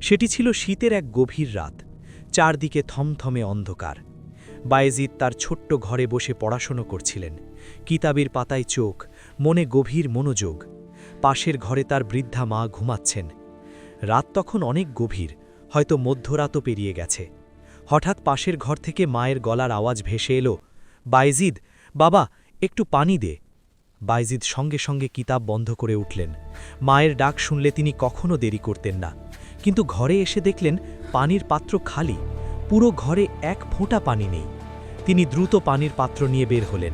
সেটি ছিল শীতের এক গভীর রাত, চারদিকে থমথমে অন্ধকার। বায়েজিদ তার ছোট্ট ঘরে বসে পড়াশোনা করছিলেন, কিতাবের পাতায় চোখ, মনে গভীর মনোযোগ। পাশের ঘরে তার বৃদ্ধা মা ঘুমাচ্ছেন। রাত তখন অনেক গভীর, হয়তো মধ্যরাতও পেরিয়ে গেছে। হঠাৎ পাশের ঘর থেকে মায়ের গলার আওয়াজ ভেসে এলো, বায়েজিদ, বাবা, একটু পানি দে। বায়েজিদ সঙ্গে সঙ্গে কিতাব বন্ধ করে উঠলেন। মায়ের ডাক শুনলে তিনি কখনো দেরি করতেন না, কিন্তু ঘরে এসে দেখলেন পানির পাত্র খালি, পুরো ঘরে এক ফোঁটা পানি নেই। তিনি দ্রুত পানির পাত্র নিয়ে বের হলেন।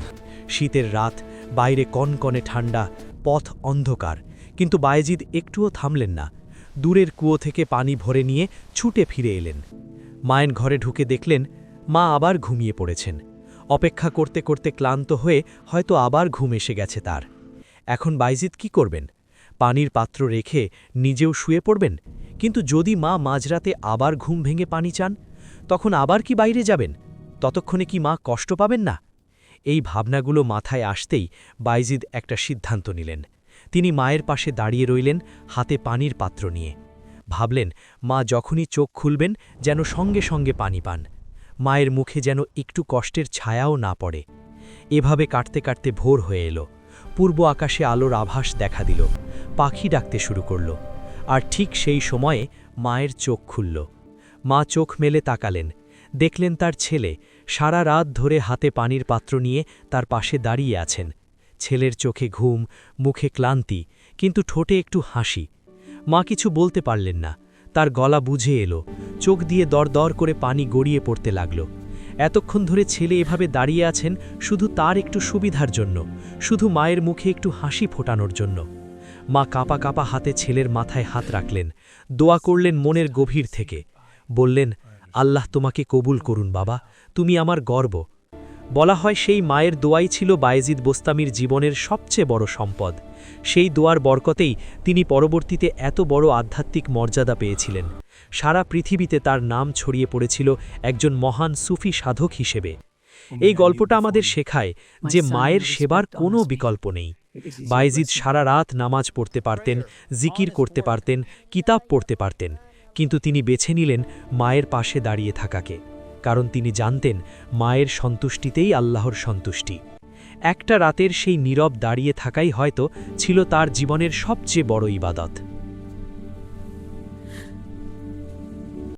শীতের রাত, বাইরে কনকনে ঠান্ডা, পথ অন্ধকার, কিন্তু বায়েজিদ একটুও থামলেন না। দূরের কুয়ো থেকে পানি ভরে নিয়ে ছুটে ফিরে এলেন। মায়ের ঘরে ঢুকে দেখলেন মা আবার ঘুমিয়ে পড়েছেন। অপেক্ষা করতে করতে ক্লান্ত হয়ে হয়তো আবার ঘুম এসে গেছে তার। এখন বায়েজিদ কি করবেন? পানির পাত্র রেখে নিজেও শুয়ে পড়বেন? কিন্তু যদি মা মাঝরাতে আবার ঘুম ভেঙে পানি চান, তখন আবার কি বাইরে যাবেন? ততক্ষণে কি মা কষ্ট পাবেন না? এই ভাবনাগুলো মাথায় আসতেই বায়েজিদ একটা সিদ্ধান্ত নিলেন। তিনি মায়ের পাশে দাঁড়িয়ে রইলেন, হাতে পানির পাত্র নিয়ে। ভাবলেন মা যখনই চোখ খুলবেন যেন সঙ্গে সঙ্গে পানি পান, মায়ের মুখে যেন একটু কষ্টের ছায়াও না পড়ে। এভাবে কাটতে কাটতে ভোর হয়ে এলো। পূর্ব আকাশে আলোর আভাস দেখা দিল, পাখি ডাকতে শুরু করল। আর ঠিক সেই সময়ে মায়ের চোখ খুলল। মা চোখ মেলে তাকালেন, দেখলেন তার ছেলে সারা রাত ধরে হাতে পানির পাত্র নিয়ে তার পাশে দাঁড়িয়ে আছেন। ছেলের চোখে ঘুম, মুখে ক্লান্তি, কিন্তু ঠোঁটে একটু হাসি। মা কিছু বলতে পারলেন না, তার গলা বুঝে এলো, চোখ দিয়ে দরদর করে পানি গড়িয়ে পড়তে লাগল। এতক্ষণ ধরে ছেলে এভাবে দাঁড়িয়ে আছেন শুধু তার একটু সুবিধার জন্য, শুধু মায়ের মুখে একটু হাসি ফোটানোর জন্য। মা কাঁপা কাঁপা হাতে ছেলের মাথায় হাত রাখলেন, দোয়া করলেন মনের গভীর থেকে। বললেন, আল্লাহ তোমাকে কবুল করুন বাবা, তুমি আমার গর্ব। বলা হয় সেই মায়ের দোয়াই ছিল বায়েজিদ বোস্তামির জীবনের সবচেয়ে বড় সম্পদ। সেই দোয়ার বরকতেই তিনি পরবর্তীতে এত বড় আধ্যাত্মিক মর্যাদা পেয়েছিলেন। সারা পৃথিবীতে তার নাম ছড়িয়ে পড়েছিল একজন মহান সুফি সাধক হিসেবে। এই গল্পটা আমাদের শেখায় যে মায়ের সেবার কোনো বিকল্প নেই। বায়েজিদ সারা রাত নামাজ পড়তে পারতেন, জিকির করতে পারতেন, কিতাব পড়তে পারতেন, কিন্তু তিনি বেছে নিলেন মায়ের পাশে দাঁড়িয়ে থাকাকে, কারণ তিনি জানতেন মায়ের সন্তুষ্টিতেই আল্লাহর সন্তুষ্টি। একটা রাতের সেই নীরব দাঁড়িয়ে থাকাই হয়তো ছিল তার জীবনের সবচেয়ে বড় ইবাদত।